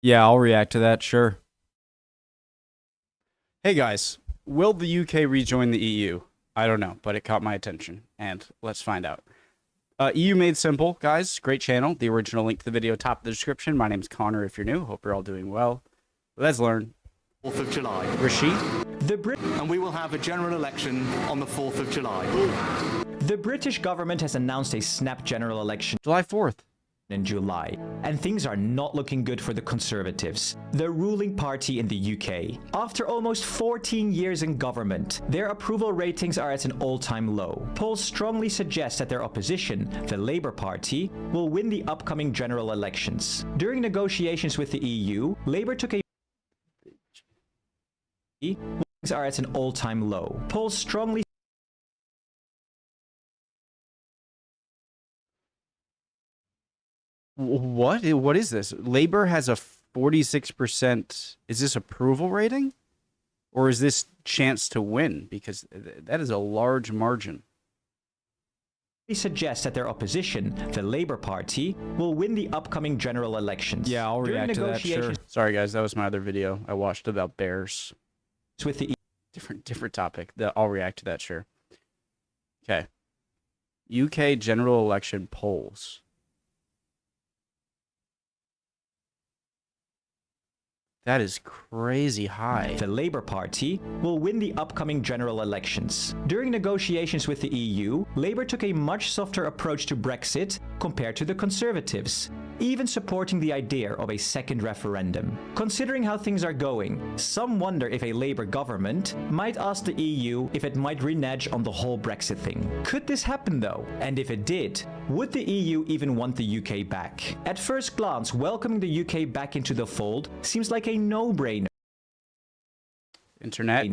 Yeah, I'll react to that, sure. Hey guys, will the UK rejoin the EU? I don't know, but it caught my attention, and let's find out. EU Made Simple, guys, great channel. The original link to the video top of the description. My name's Connor if you're new. Hope you're all doing well. Let's learn. 4th of July. Rashid? And we will have a general election on the 4th of July. The British government has announced a snap general election July 4th. in July, and things are not looking good for the Conservatives, the ruling party in the UK. After almost 14 years in government, their approval ratings are at an all-time low. Polls strongly suggest that their opposition, the Labour Party, will win the upcoming general elections. During negotiations with the EU, Labour took a are at an all-time low. Polls strongly What is this? Labor has a 46%. Is this approval rating? Or is this chance to win? Because that is a large margin. suggest that their opposition, the Labour Party, will win the upcoming general elections. Yeah, I'll During react to that, sure. Sorry guys, that was my other video I watched about bears. With the Different topic. I'll react to that, sure. Okay. UK general election polls. That is crazy high. The Labour Party will win the upcoming general elections. During negotiations with the EU, Labour took a much softer approach to Brexit compared to the Conservatives, even supporting the idea of a second referendum. Considering how things are going, some wonder if a Labour government might ask the EU if it might renege on the whole Brexit thing. Could this happen though? And if it did, would the EU even want the UK back? At first glance, welcoming the UK back into the fold seems like a no-brainer. Internet.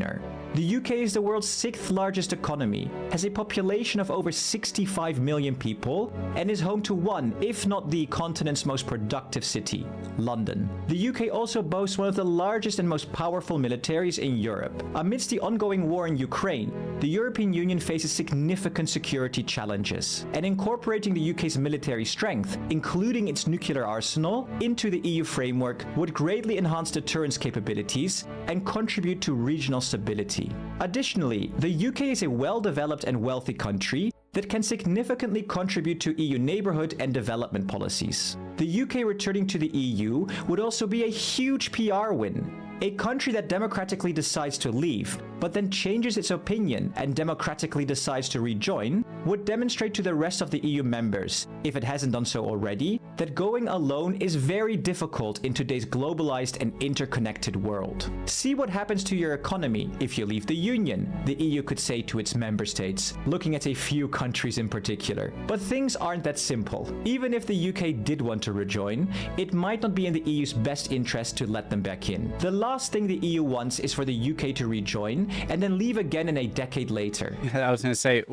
The UK is the world's 6th largest economy, has a population of over 65 million people, and is home to one, if not the continent's most productive city, London. The UK also boasts one of the largest and most powerful militaries in Europe. Amidst the ongoing war in Ukraine, the European Union faces significant security challenges, and incorporating the UK's military strength, including its nuclear arsenal, into the EU framework would greatly enhance deterrence capabilities and contribute to regional stability. Additionally, the UK is a well-developed and wealthy country that can significantly contribute to EU neighbourhood and development policies. The UK returning to the EU would also be a huge PR win. A country that democratically decides to leave, but then changes its opinion and democratically decides to rejoin, would demonstrate to the rest of the EU members, if it hasn't done so already, that going alone is very difficult in today's globalized and interconnected world. See what happens to your economy if you leave the Union, the EU could say to its member states, looking at a few countries in particular. But things aren't that simple. Even if the UK did want to rejoin, it might not be in the EU's best interest to let them back in. The last thing the EU wants is for the UK to rejoin and then leave again in a decade later. I was going to say,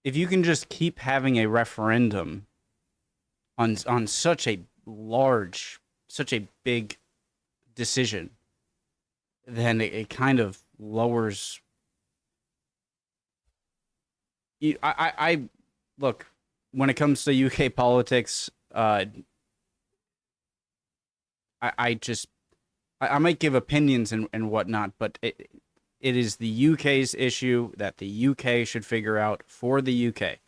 if you can just keep having a referendum on such a large, such a big decision, then it kind of lowers. I look, when it comes to UK politics, I might give opinions and whatnot, but it is the UK's issue that the UK should figure out for the UK.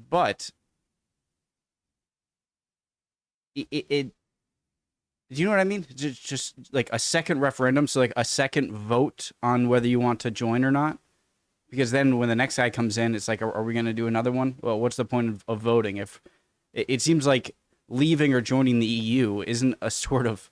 But do you know what I mean? Just like a second referendum, so like a second vote on whether you want to join or not. Because then when the next guy comes in, it's like, are we going to do another one? Well, what's the point of voting? If it seems like leaving or joining the EU isn't a sort of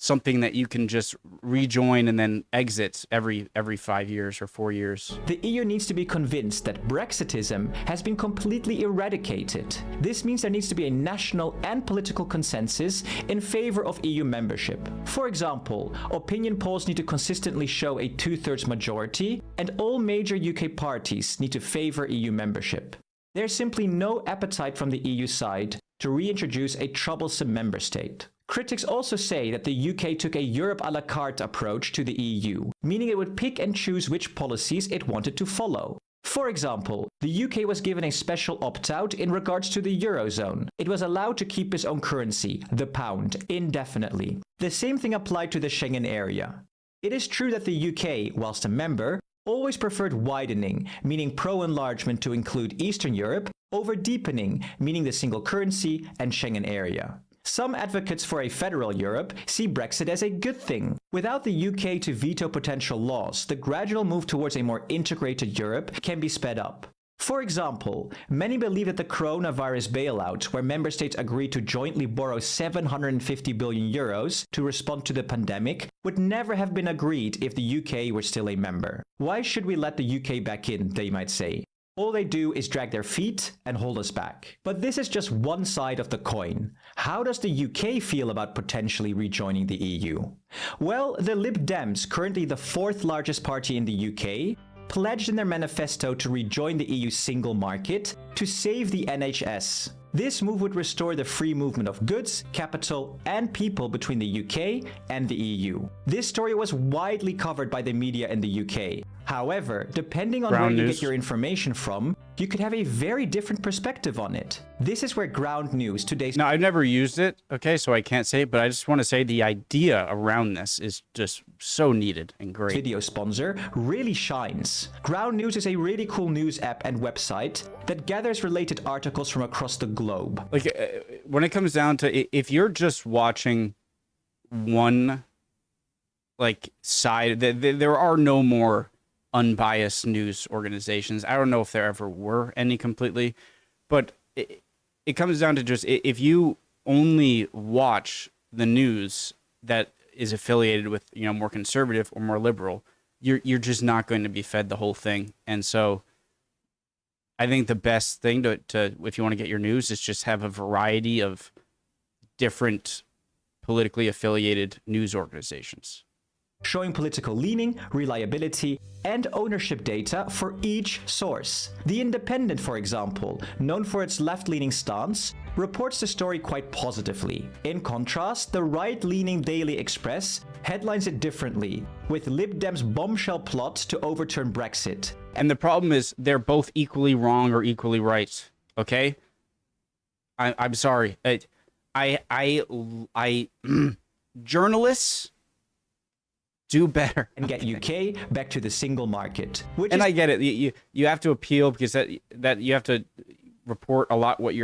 something that you can just rejoin and then exit every 5 years or 4 years. The EU needs to be convinced that Brexitism has been completely eradicated. This means there needs to be a national and political consensus in favor of EU membership. For example, opinion polls need to consistently show a 2/3 majority, and all major UK parties need to favor EU membership. There's simply no appetite from the EU side to reintroduce a troublesome member state. Critics also say that the UK took a Europe à la carte approach to the EU, meaning it would pick and choose which policies it wanted to follow. For example, the UK was given a special opt-out in regards to the Eurozone. It was allowed to keep its own currency, the pound, indefinitely. The same thing applied to the Schengen area. It is true that the UK, whilst a member, always preferred widening, meaning pro-enlargement to include Eastern Europe, over deepening, meaning the single currency and Schengen area. Some advocates for a federal Europe see Brexit as a good thing. Without the UK to veto potential laws, the gradual move towards a more integrated Europe can be sped up. For example, many believe that the coronavirus bailout, where member states agreed to jointly borrow 750 billion euros to respond to the pandemic, would never have been agreed if the UK were still a member. Why should we let the UK back in, they might say. All they do is drag their feet and hold us back. But this is just one side of the coin. How does the UK feel about potentially rejoining the EU? Well, the Lib Dems, currently the fourth largest party in the UK, pledged in their manifesto to rejoin the EU single market to save the NHS. This move would restore the free movement of goods, capital, and people between the UK and the EU. This story was widely covered by the media in the UK. However, depending on where you get your information from, you could have a very different perspective on it. This is where Ground News, today's... Now, I've never used it, okay, so I can't say it, but I just want to say the idea around this is just so needed and great. Video sponsor really shines. Ground News is a really cool news app and website that gathers related articles from across the globe. Like, when it comes down to, if you're just watching one, like, side, there are no more unbiased news organizations. I don't know if there ever were any completely, but it comes down to just, if you only watch the news that is affiliated with, you know, more conservative or more liberal, you're just not going to be fed the whole thing. And so I think the best thing to if you want to get your news is just have a variety of different politically affiliated news organizations, showing political leaning, reliability, and ownership data for each source. The Independent, for example, known for its left-leaning stance, reports the story quite positively. In contrast, the right-leaning Daily Express headlines it differently, with Lib Dems' bombshell plot to overturn Brexit. And the problem is they're both equally wrong or equally right, okay? I'm sorry. Journalists do better and get UK back to the single market. And I get it. You have to appeal because that you have to report a lot what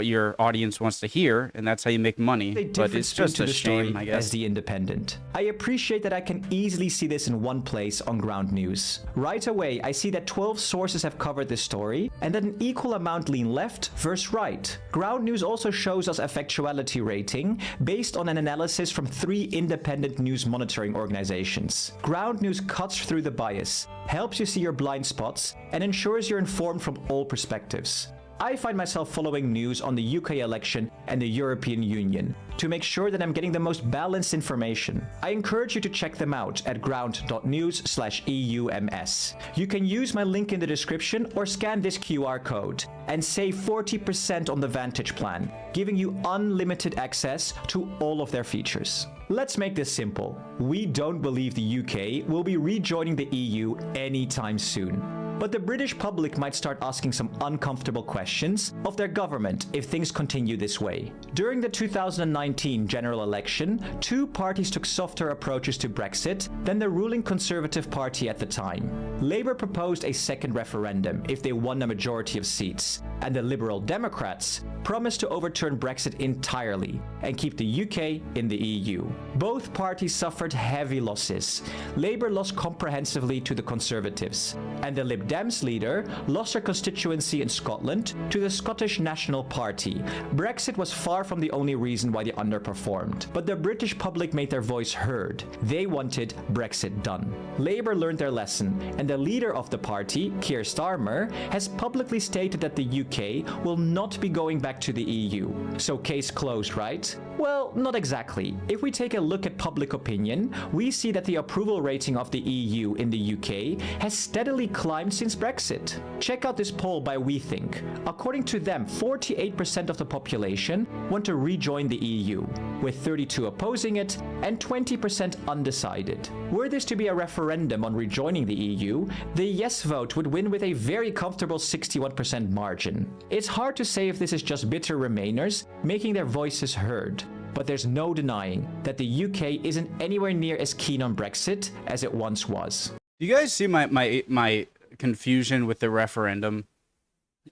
your audience wants to hear, and that's how you make money. But it's just a shame, I guess. As the Independent, I appreciate that I can easily see this in one place on Ground News. Right away, I see that 12 sources have covered this story, and that an equal amount lean left versus right. Ground News also shows us a factuality rating based on an analysis from 3 independent news monitoring organizations. Ground News cuts through the bias, helps you see your blind spots, and ensures you're informed from all perspectives. I find myself following news on the UK election and the European Union to make sure that I'm getting the most balanced information. I encourage you to check them out at ground.news/EUMS. You can use my link in the description or scan this QR code and save 40% on the Vantage plan, giving you unlimited access to all of their features. Let's make this simple. We don't believe the UK will be rejoining the EU anytime soon. But the British public might start asking some uncomfortable questions of their government if things continue this way. During the 2019 general election, 2 parties took softer approaches to Brexit than the ruling Conservative Party at the time. Labour proposed a second referendum if they won a majority of seats, and the Liberal Democrats promised to overturn Brexit entirely and keep the UK in the EU. Both parties suffered heavy losses. Labour lost comprehensively to the Conservatives, and the Lib Dems leader lost her constituency in Scotland to the Scottish National Party. Brexit was far from the only reason why they underperformed, but the British public made their voice heard. They wanted Brexit done. Labour learned their lesson, and the leader of the party, Keir Starmer, has publicly stated that the UK will not be going back to the EU. So case closed, right? Well, not exactly. If we take a look at public opinion, we see that the approval rating of the EU in the UK has steadily climbed since Brexit. Check out this poll by WeThink. According to them, 48% of the population want to rejoin the EU, with 32% opposing it and 20% undecided. Were this to be a referendum on rejoining the EU, the yes vote would win with a very comfortable 61% margin. It's hard to say if this is just bitter Remainers making their voices heard, but there's no denying that the UK isn't anywhere near as keen on Brexit as it once was. Do you guys see my confusion with the referendum?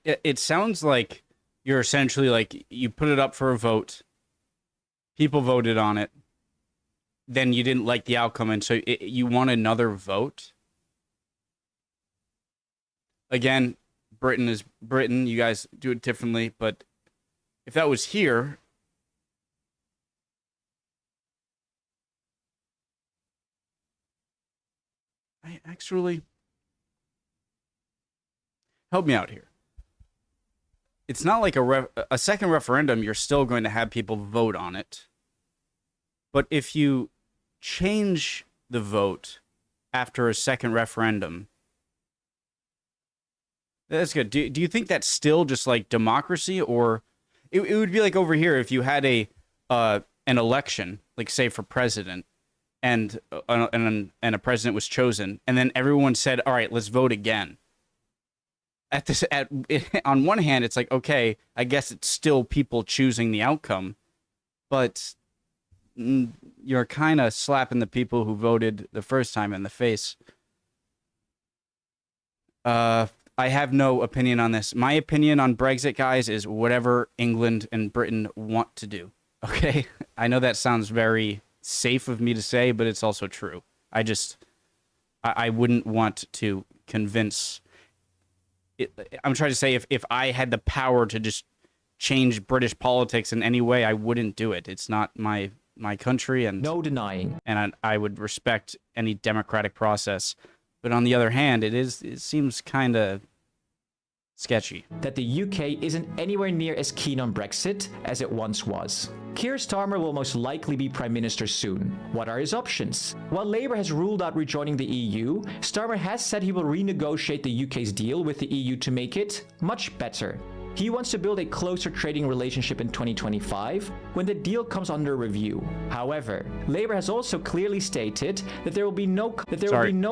It sounds like you're essentially like, you put it up for a vote, people voted on it, then you didn't like the outcome, and so you want another vote? Again, Britain is Britain, you guys do it differently, but if that was here, I actually... Help me out here. It's not like a second referendum, you're still going to have people vote on it. But if you change the vote after a second referendum, that's good. Do you think that's still just like democracy? Or it would be like over here if you had an election, like say for president, and a president was chosen, and then everyone said, all right, let's vote again. On one hand, it's like, okay, I guess it's still people choosing the outcome, but you're kind of slapping the people who voted the first time in the face. I have no opinion on this. My opinion on Brexit, guys, is whatever England and Britain want to do. Okay? I know that sounds very safe of me to say, but it's also true. I wouldn't want to convince... I'm trying to say if I had the power to just change British politics in any way, I wouldn't do it. It's not my country, and no denying. And I would respect any democratic process. But on the other hand, it seems kind of sketchy that the UK isn't anywhere near as keen on Brexit as it once was. Keir Starmer will most likely be Prime Minister soon. What are his options? While Labour has ruled out rejoining the EU, Starmer has said he will renegotiate the UK's deal with the EU to make it much better. He wants to build a closer trading relationship in 2025 when the deal comes under review. However, Labour has also clearly stated that there will be no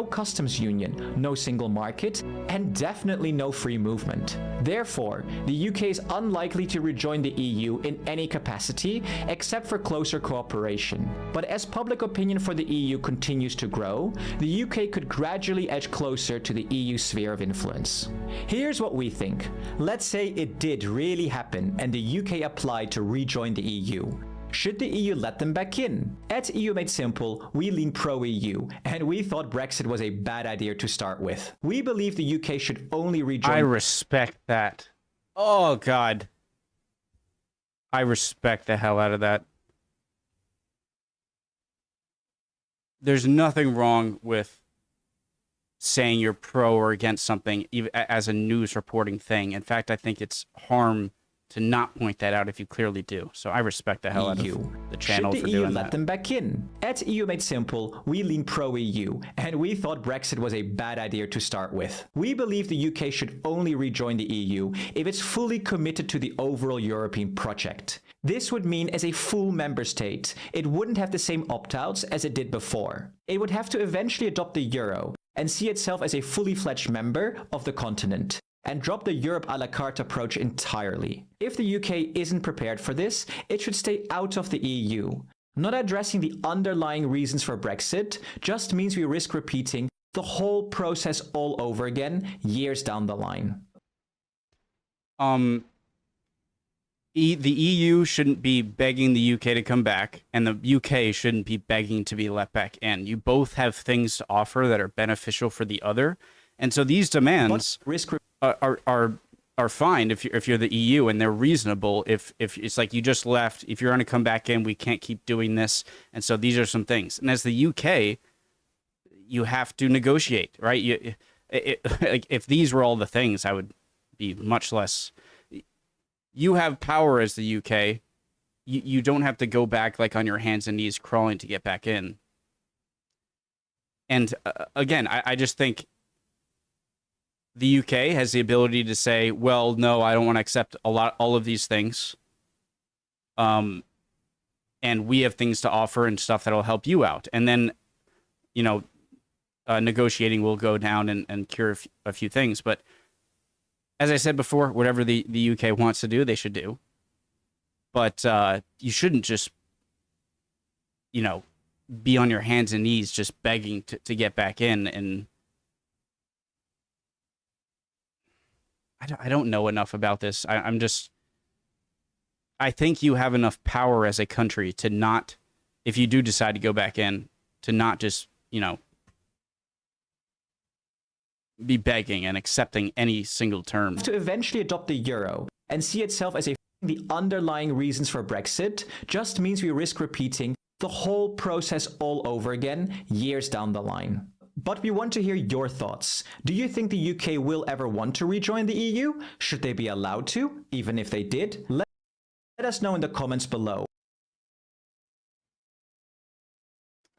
customs union, no single market, and definitely no free movement. Therefore, the UK is unlikely to rejoin the EU in any capacity except for closer cooperation. But as public opinion for the EU continues to grow, the UK could gradually edge closer to the EU sphere of influence. Here's what we think. Let's say it did really happen and the UK applied to rejoin the EU. Should the EU let them back in? At EU Made Simple, we lean pro-EU, and we thought Brexit was a bad idea to start with. We believe the UK should only rejoin... I respect that. Oh, God. I respect the hell out of that. There's nothing wrong with saying you're pro or against something even as a news reporting thing. In fact, I think it's harm to not point that out if you clearly do. So I respect the hell out of the channel for doing that. Should the EU let them back in? At EU Made Simple, we lean pro-EU, and we thought Brexit was a bad idea to start with. We believe the UK should only rejoin the EU if it's fully committed to the overall European project. This would mean as a full member state, it wouldn't have the same opt-outs as it did before. It would have to eventually adopt the euro and see itself as a fully fledged member of the continent, and drop the Europe à la carte approach entirely. If the UK isn't prepared for this, it should stay out of the EU. Not addressing the underlying reasons for Brexit just means we risk repeating the whole process all over again years down the line. The EU shouldn't be begging the UK to come back, and the UK shouldn't be begging to be let back in. You both have things to offer that are beneficial for the other, and so these demands are fine if you're the EU, and they're reasonable. If it's like you just left, if you're going to come back in, we can't keep doing this, and so these are some things. And as the UK, you have to negotiate, right? Like if these were all the things, I would be much less. You have power as the UK. You don't have to go back like on your hands and knees crawling to get back in. And again, I just think the UK has the ability to say, well, no, I don't want to accept all of these things. And we have things to offer and stuff that'll help you out. And then, you know, negotiating will go down and cure a few things. But as I said before, whatever the UK wants to do, they should do. But you shouldn't just, you know, be on your hands and knees just begging to get back in. And I don't know enough about this. I think you have enough power as a country to not, if you do decide to go back in, to not just, you know, be begging and accepting any single term. To eventually adopt the euro and see itself as the underlying reasons for Brexit just means we risk repeating the whole process all over again years down the line. But we want to hear your thoughts. Do you think the UK will ever want to rejoin the EU? Should they be allowed to, even if they did? Let us know in the comments below.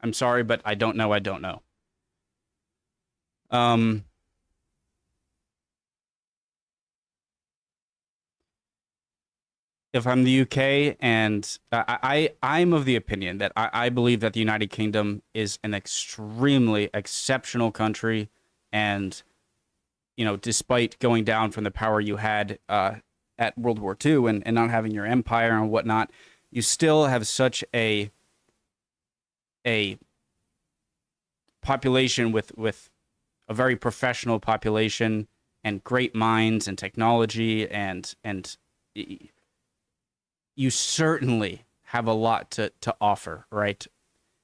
I'm sorry, but I don't know. If I'm the UK, and I'm of the opinion that I believe that the United Kingdom is an extremely exceptional country, and, you know, despite going down from the power you had at World War II and not having your empire and whatnot, you still have such a population with a very professional population and great minds and technology and you certainly have a lot to offer, right?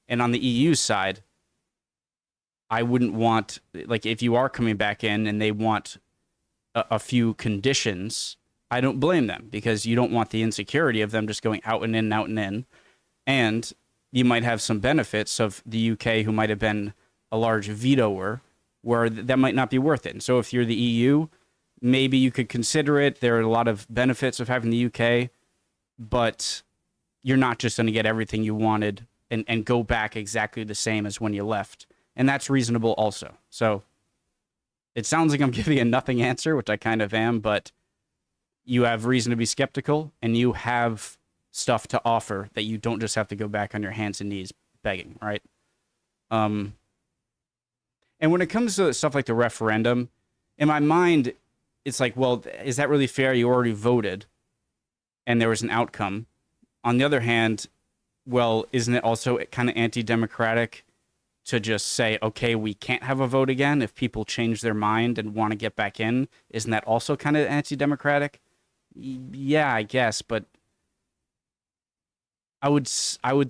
And on the EU side, I wouldn't want, like, if you are coming back in and they want a few conditions, I don't blame them, because you don't want the insecurity of them just going out and in, out and in. And you might have some benefits of the UK who might have been a large vetoer, where that might not be worth it. And so if you're the EU, maybe you could consider it. There are a lot of benefits of having the UK, but you're not just going to get everything you wanted and go back exactly the same as when you left. And that's reasonable also. So it sounds like I'm giving a nothing answer, which I kind of am, but you have reason to be skeptical, and you have stuff to offer that you don't just have to go back on your hands and knees begging, right? And when it comes to stuff like the referendum, in my mind, it's like, well, is that really fair? You already voted and there was an outcome. On the other hand, well, isn't it also kind of anti-democratic to just say, okay, we can't have a vote again if people change their mind and want to get back in? Isn't that also kind of anti-democratic? Yeah, I guess, but I would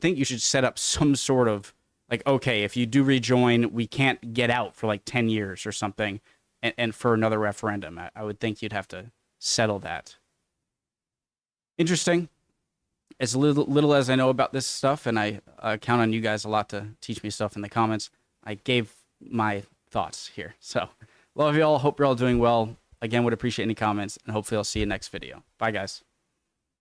think you should set up some sort of, like, okay, if you do rejoin, we can't get out for like 10 years or something, and for another referendum. I would think you'd have to settle that. Interesting. As little as I know about this stuff, and I count on you guys a lot to teach me stuff in the comments, I gave my thoughts here. So, love you all. Hope you're all doing well. Again, would appreciate any comments, and hopefully I'll see you next video. Bye, guys.